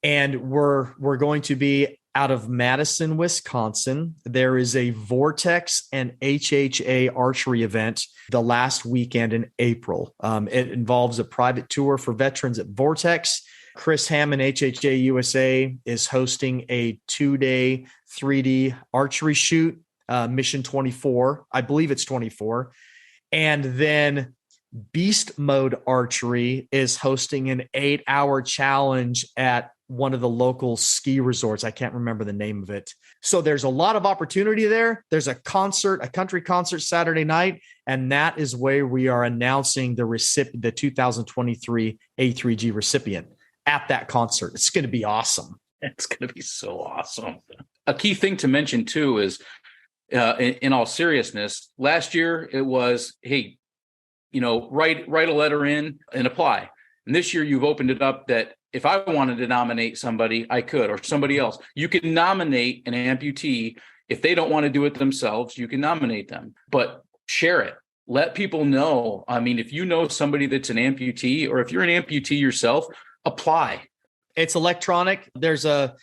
And we're going to be out of Madison, Wisconsin. There is a Vortex and HHA archery event the last weekend in April. It involves a private tour for veterans at Vortex. Chris Hammond, HHA USA, is hosting a 2-day 3D archery shoot, Mission 24. I believe it's 24. And then Beast Mode Archery is hosting an 8-hour challenge at one of the local ski resorts. I can't remember the name of it. So there's a lot of opportunity there. There's a concert, a country concert Saturday night, and that is where we are announcing the 2023 A3G recipient at that concert. It's going to be awesome. It's going to be so awesome. A key thing to mention too is, in all seriousness, last year it was, hey, write a letter in and apply. And this year you've opened it up that if I wanted to nominate somebody, I could, or somebody else. You can nominate an amputee. If they don't want to do it themselves, you can nominate them, but share it. Let people know. I mean, if you know somebody that's an amputee, or if you're an amputee yourself, apply. It's electronic. There's a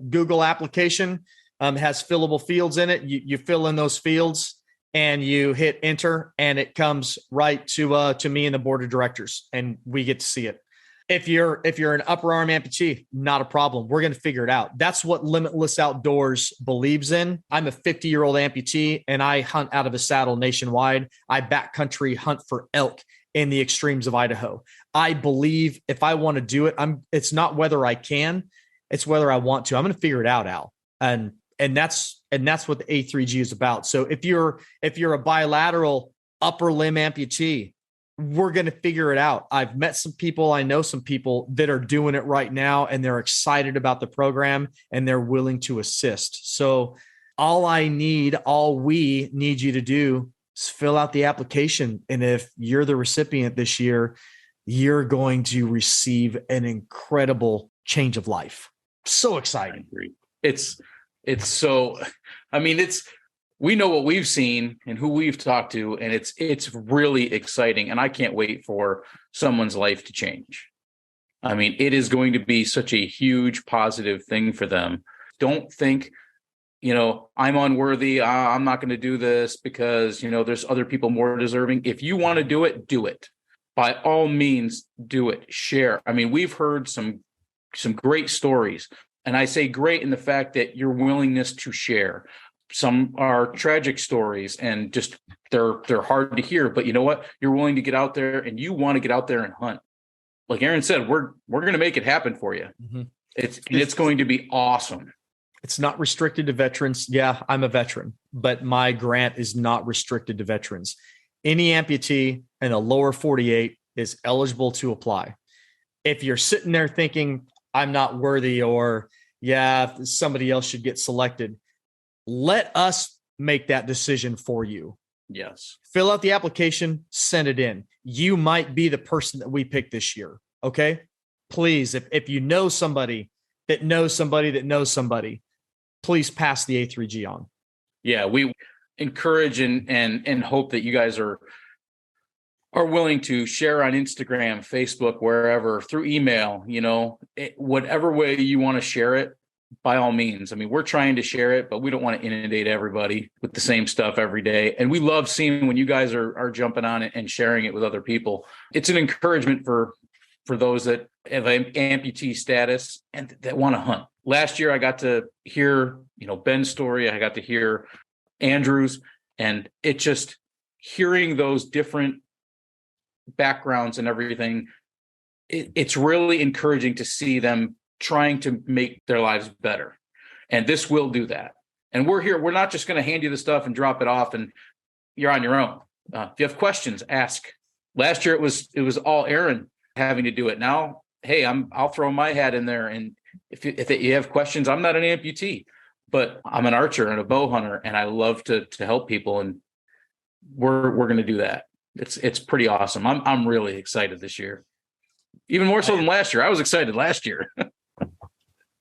Google application. It has fillable fields in it. You fill in those fields and you hit enter, and it comes right to me and the board of directors, and we get to see it. If you're an upper arm amputee, not a problem. We're going to figure it out. That's what Limitless Outdoors believes in. I'm a 50-year-old amputee, and I hunt out of a saddle nationwide. I backcountry hunt for elk in the extremes of Idaho. I believe if I want to do it, it's not whether I can, it's whether I want to. I'm going to figure it out, Al. And that's what the A3G is about. So if you're a bilateral upper limb amputee, we're going to figure it out. I've met some people. I know some people that are doing it right now, and they're excited about the program and they're willing to assist. So all we need you to do is fill out the application. And if you're the recipient this year, you're going to receive an incredible change of life. So exciting. It's so, I mean, we know what we've seen and who we've talked to, and it's really exciting. And I can't wait for someone's life to change. I mean, it is going to be such a huge positive thing for them. Don't think, I'm unworthy. I'm not going to do this because, there's other people more deserving. If you want to do it, do it. By all means, do it. Share. I mean, we've heard some great stories, and I say great in the fact that your willingness to share. Some are tragic stories and just they're hard to hear, but you know what? You're willing to get out there and you want to get out there and hunt. Like Aaron said, we're going to make it happen for you. Mm-hmm. It's going to be awesome. It's not restricted to veterans. Yeah, I'm a veteran, but my grant is not restricted to veterans. Any amputee in the lower 48 is eligible to apply. If you're sitting there thinking I'm not worthy, or somebody else should get selected, let us make that decision for you. Yes. Fill out the application, send it in. You might be the person that we pick this year. Okay. Please, if you know somebody that knows somebody that knows somebody, please pass the A3G on. Yeah, we encourage and hope that you guys are willing to share on Instagram, Facebook, wherever, through email, whatever way you want to share it. By all means. I mean, we're trying to share it, but we don't want to inundate everybody with the same stuff every day. And we love seeing when you guys are jumping on it and sharing it with other people. It's an encouragement for those that have amputee status and that want to hunt. Last year, I got to hear, Ben's story. I got to hear Andrew's, and it just hearing those different backgrounds and everything. It's really encouraging to see them trying to make their lives better. And this will do that. And we're here. We're not just going to hand you the stuff and drop it off and you're on your own. If you have questions, ask. Last year, it was all Aaron having to do it. Now, hey, I'll throw my hat in there. And if you have questions, I'm not an amputee, but I'm an archer and a bow hunter, and I love to help people. And we're going to do that. It's pretty awesome. I'm really excited this year. Even more so than last year. I was excited last year.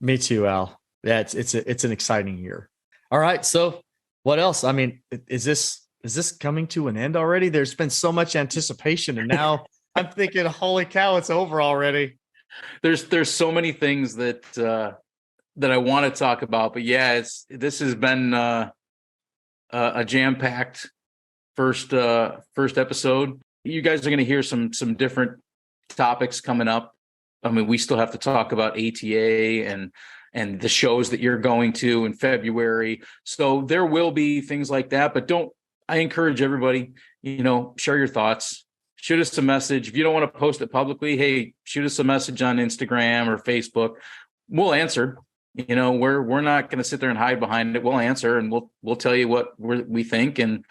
Me too, Al. Yeah, it's an exciting year. All right. So what else? I mean, is this coming to an end already? There's been so much anticipation, and now I'm thinking, holy cow, it's over already. There's so many things that that I want to talk about. But yeah, this has been a jam-packed first episode. You guys are going to hear some different topics coming up. I mean, we still have to talk about ATA and the shows that you're going to in February. So there will be things like that, but I encourage everybody, share your thoughts, shoot us a message. If you don't want to post it publicly, hey, shoot us a message on Instagram or Facebook. We'll answer. We're not going to sit there and hide behind it. We'll answer, and we'll tell you what we think. And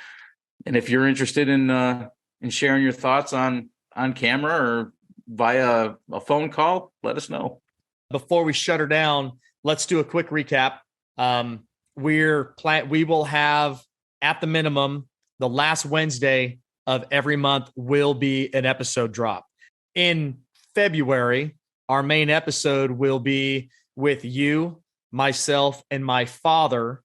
if you're interested in sharing your thoughts on camera or via a phone call, let us know. Before we shut her down, let's do a quick recap. We will have, at the minimum, the last Wednesday of every month will be an episode drop. In February, our main episode will be with you, myself, and my father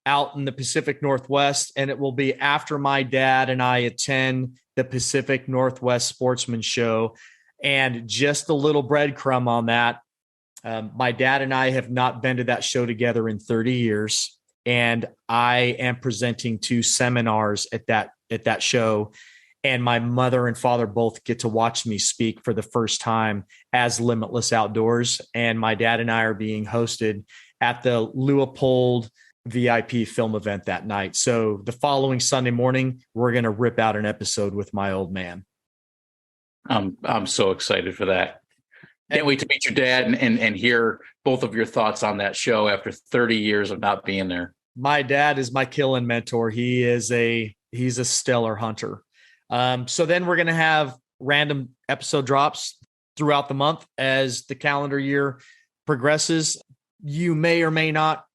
out in the Pacific Northwest, and it will be after my dad and I attend the Pacific Northwest Sportsman Show. And just a little breadcrumb on that. My dad and I have not been to that show together in 30 years. And I am presenting 2 seminars at that show. And my mother and father both get to watch me speak for the first time as Limitless Outdoors. And my dad and I are being hosted at the Leopold VIP film event that night. So the following Sunday morning, we're going to rip out an episode with my old man. I'm so excited for that. Can't wait to meet your dad and hear both of your thoughts on that show after 30 years of not being there. My dad is my killing mentor. He's a stellar hunter. So then we're going to have random episode drops throughout the month as the calendar year progresses. You may or may not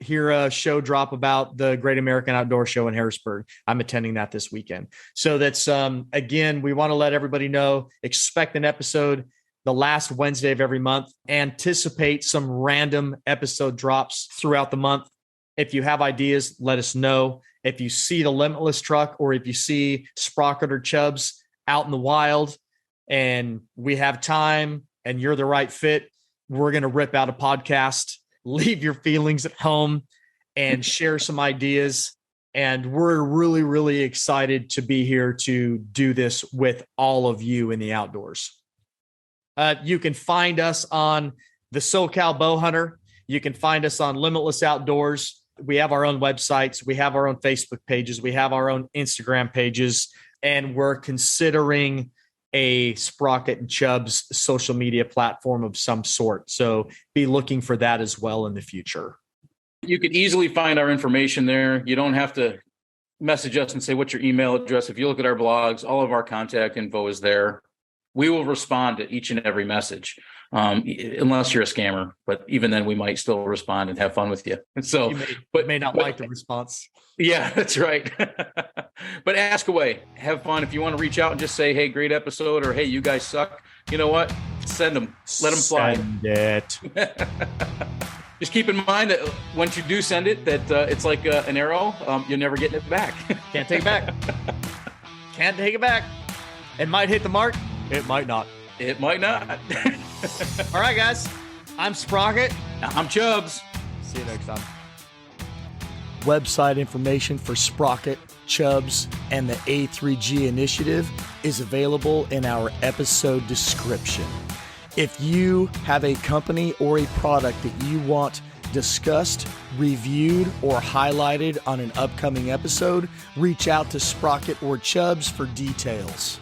hear a show drop about the Great American Outdoor Show in Harrisburg. I'm attending that this weekend. So that's, again, we want to let everybody know, expect an episode the last Wednesday of every month. Anticipate some random episode drops throughout the month. If you have ideas, let us know. If you see the Limitless truck or if you see Sprocket or Chubbs out in the wild and we have time and you're the right fit, we're going to rip out a podcast. Leave your feelings at home and share some ideas. And we're really, really excited to be here to do this with all of you in the outdoors. You can find us on the SoCal Bowhunter. You can find us on Limitless Outdoors. We have our own websites. We have our own Facebook pages. We have our own Instagram pages. And we're considering a Sprocket and Chubbs social media platform of some sort. So be looking for that as well in the future. You could easily find our information there. You don't have to message us and say, what's your email address? If you look at our blogs, all of our contact info is there. We will respond to each and every message, unless you're a scammer. But even then, we might still respond and have fun with you. So, you may not like the response. Yeah, that's right. But ask away. Have fun. If you want to reach out and just say, hey, great episode, or hey, you guys suck, you know what? Send them. Let them fly. Send it. Just keep in mind that once you do send it, that it's like an arrow. You're never getting it back. Can't take it back. Can't take it back. It might hit the mark. It might not. It might not. All right, guys. I'm Sprocket. I'm Chubbs. See you next time. Website information for Sprocket, Chubbs, and the A3G initiative is available in our episode description. If you have a company or a product that you want discussed, reviewed, or highlighted on an upcoming episode, reach out to Sprocket or Chubbs for details.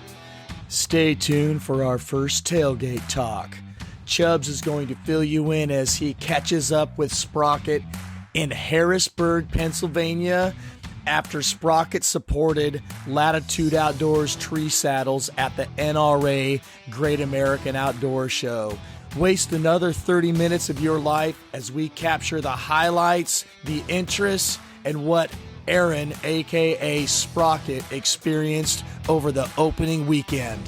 Stay tuned for our first Tailgate Talk. Chubbs is going to fill you in as he catches up with Sprocket in Harrisburg, Pennsylvania, after Sprocket supported Latitude Outdoors tree saddles at the NRA Great American Outdoor Show. Waste another 30 minutes of your life as we capture the highlights, the interests, and what Aaron, aka Sprocket, experienced over the opening weekend.